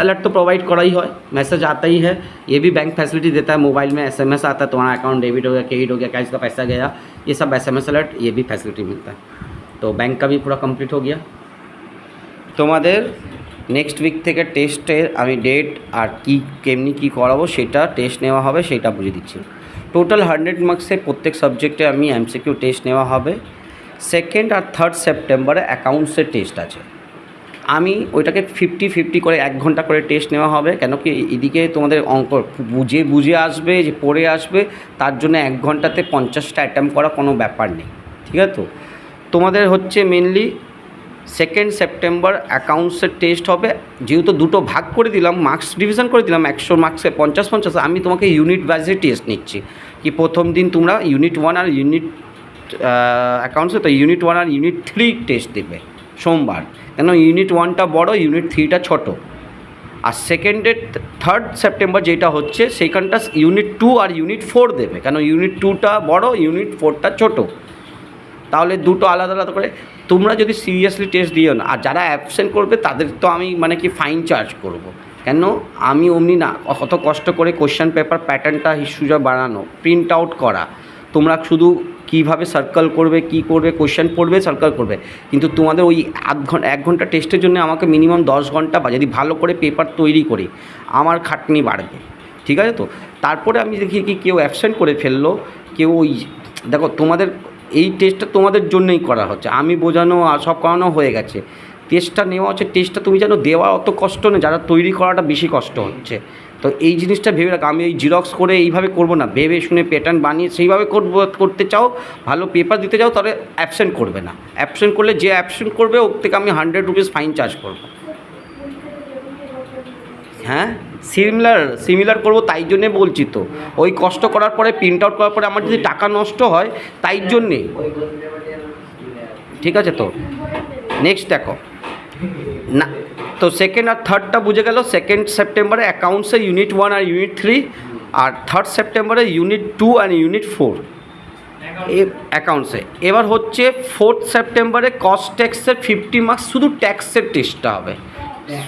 alert तो प्रोवाइड करा ही है मैसेज आता ही है ये भी बैंक फैसिलिटी देता है मोबाइल में SMS आता है तुम्हारा अकाउंट डेबिट हो गया क्रेडिट हो गया कैश का पैसा गया ये सब SMS अलर्ट ये भी फैसिलिटी मिलता है तो बैंक का भी पूरा कंप्लीट हो गया তোমাদের নেক্সট উইক থেকে টেস্টের আমি ডেট আর কি কেমনি কী করাবো সেটা টেস্ট নেওয়া হবে সেটা বুঝিয়ে দিচ্ছি টোটাল 100 মার্কসে প্রত্যেক সাবজেক্টে আমি এমসিকিউ টেস্ট নেওয়া হবে 2nd আর 3rd সেপ্টেম্বরে অ্যাকাউন্টসের টেস্ট আছে আমি ওইটাকে 50-50 করে 1 ঘন্টা করে টেস্ট নেওয়া হবে কেন কি এদিকে তোমাদের অঙ্ক বুঝে আসবে যে পড়ে আসবে তার জন্য 1 ঘন্টাতে 50টা অ্যাটেম্প করা কোনো ব্যাপার নেই ঠিক আছে তো তোমাদের হচ্ছে মেনলি 2nd সেপ্টেম্বর অ্যাকাউন্টসের টেস্ট হবে যেহেতু দুটো ভাগ করে দিলাম মার্কস ডিভিশন করে দিলাম 100 মার্কসে 50 আমি তোমাকে ইউনিট ওয়াইজে টেস্ট নিচ্ছি কি প্রথম দিন তোমরা ইউনিট 1 আর ইউনিট অ্যাকাউন্টসে তো ইউনিট 1 আর ইউনিট 3 টেস্ট দেবে সোমবার কেন ইউনিট 1টা বড় ইউনিট 3টা ছোট আর সেকেন্ডের 3rd সেপ্টেম্বর যেটা হচ্ছে সেইখানটা ইউনিট 2 আর ইউনিট 4 দেবে, কেন ইউনিট 2টা বড়, ইউনিট 4টা ছোটো, তাহলে দুটো আলাদা আলাদা করে। তোমরা যদি সিরিয়াসলি টেস্ট দিও না, আর যারা অ্যাবসেন্ট করবে তাদের তো আমি মানে কি ফাইন চার্জ করব। কেন আমি অমনি না, অত কষ্ট করে কোশ্চেন পেপার প্যাটার্নটা হিসুজা বানানো, প্রিন্ট আউট করা, তোমরা শুধু কীভাবে সার্কেল করবে, কী করবে, কোশ্চেন পড়বে, সার্কেল করবে, কিন্তু তোমাদের ওই 1 ঘন্টা টেস্টের জন্য আমাকে মিনিমাম 10 ঘন্টা বা যদি ভালো করে পেপার তৈরি করি আমার খাটনি বাড়বে, ঠিক আছে তো। তারপরে আমি দেখি কি কেউ অ্যাবসেন্ট করে ফেললো, কেউ ওই দেখো তোমাদের এই টেস্টটা তোমাদের জন্যই করা হচ্ছে, আমি বোঝানো আর সব করানো হয়ে গেছে, টেস্টটা নেওয়া হচ্ছে, টেস্টটা তুমি জানো দেওয়া অত কষ্ট না, যারা তৈরি করাটা বেশি কষ্ট হচ্ছে। তো এই জিনিসটা ভেবে রাখো, আমি এই জিরক্স করে এইভাবে করব না, ভেবে শুনে প্যাটার্ন বানিয়ে সেইভাবে করতে চাও, ভালো পেপার দিতে চাও, তাহলে অ্যাবসেন্ট করবে না। অ্যাবসেন্ট করলে যে অ্যাবসেন্ট করবে ওর থেকে আমি 100 রুপিস ফাইন চার্জ করবো। হ্যাঁ, সিমিলার করবো, তাই জন্যে বলছি তো, ওই কষ্ট করার পরে প্রিন্ট আউট করার পরে আমার যদি টাকা নষ্ট হয় তাই জন্যে, ঠিক আছে তো। নেক্সট দেখো না, তো সেকেন্ড আর থার্ডটা বুঝে গেল। 2 সেপ্টেম্বরে অ্যাকাউন্টসে ইউনিট 1 আর ইউনিট 3, আর 3rd সেপ্টেম্বরে ইউনিট 2 আর ইউনিট 4 অ্যাকাউন্টসে। এবার হচ্ছে 4th সেপ্টেম্বরে কস্ট ট্যাক্সের 50 মার্কস, শুধু ট্যাক্সের টেস্টটা হবে,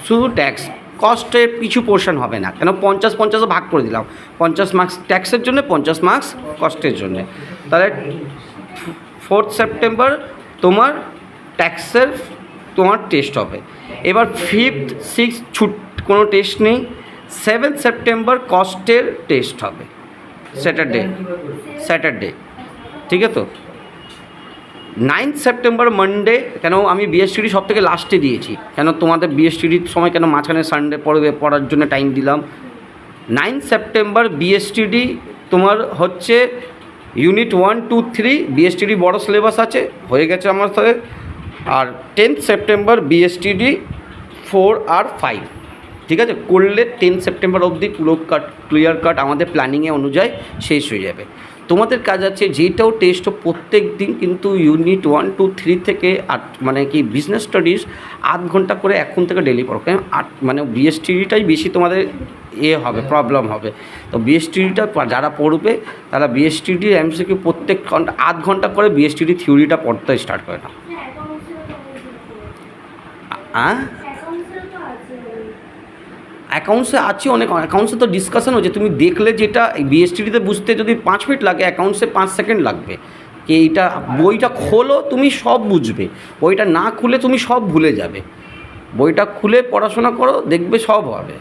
শুধু ট্যাক্স, কস্টের কিছু পোর্শন হবে না, কেন 50-50 ভাগ করে দিলাম, 50 মার্কস ট্যাক্সের জন্য, 50 মার্কস কস্টের জন্য। তাহলে 4th সেপ্টেম্বর তোমার ট্যাক্সের তোমার টেস্ট হবে। এবার 5th 6th কোনো টেস্ট নেই। 7th সেপ্টেম্বর কস্টের টেস্ট হবে, স্যাটারডে, ঠিক আছে তো। 9th সেপ্টেম্বর মানডে, কেন আমি বিএসটিডি সব থেকে লাস্টে দিয়েছি, কেন তোমাদের বিএসটিডির সময় কেন মাঝখানে সানডে পড়ার জন্য টাইম দিলাম। 9th সেপ্টেম্বর বিএসটিডি তোমার হচ্ছে ইউনিট 1, 2, 3, বিএসটিডি বড় সিলেবাস আছে, হয়ে গেছে আমার সাথে। আর 10th সেপ্টেম্বর বিএসটিডি 4 আর 5, ঠিক আছে, করলে 10 সেপ্টেম্বর অবধি পুরো ক্লিয়ার কাট আমাদের প্ল্যানিংয়ে অনুযায়ী শেষ হয়ে যাবে। তোমাদের কাজ আছে যেটাও টেস্ট প্রত্যেক দিন কিন্তু ইউনিট 1, 2, 3 থেকে মানে কি বিজনেস স্টাডিজ 8 ঘন্টা করে এখন থেকে ডেলি পড়ো, কেন মানে বিএসটিডিটাই বেশি তোমাদের হবে, প্রবলেম হবে। তো বিএসটিডিটা যারা পড়বে তারা বিএসটিডির এমসিকিউ প্রত্যেক 8 ঘন্টা করে বিএসটিডি থিওরিটা পড়তে স্টার্ট করে না। অ্যাকাউন্টসে আছে অনেক, অ্যাকাউন্টসে তো ডিসকাশন হচ্ছে, তুমি দেখলে যেটা বিএসটিডিতে বুঝতে যদি 5 মিনিট লাগে, অ্যাকাউন্টসে 5 সেকেন্ড লাগবে। এইটা বইটা খোলো তুমি সব বুঝবে, বইটা না খুলে তুমি সব ভুলে যাবে, বইটা খুলে পড়াশোনা করো দেখবে সব হবে।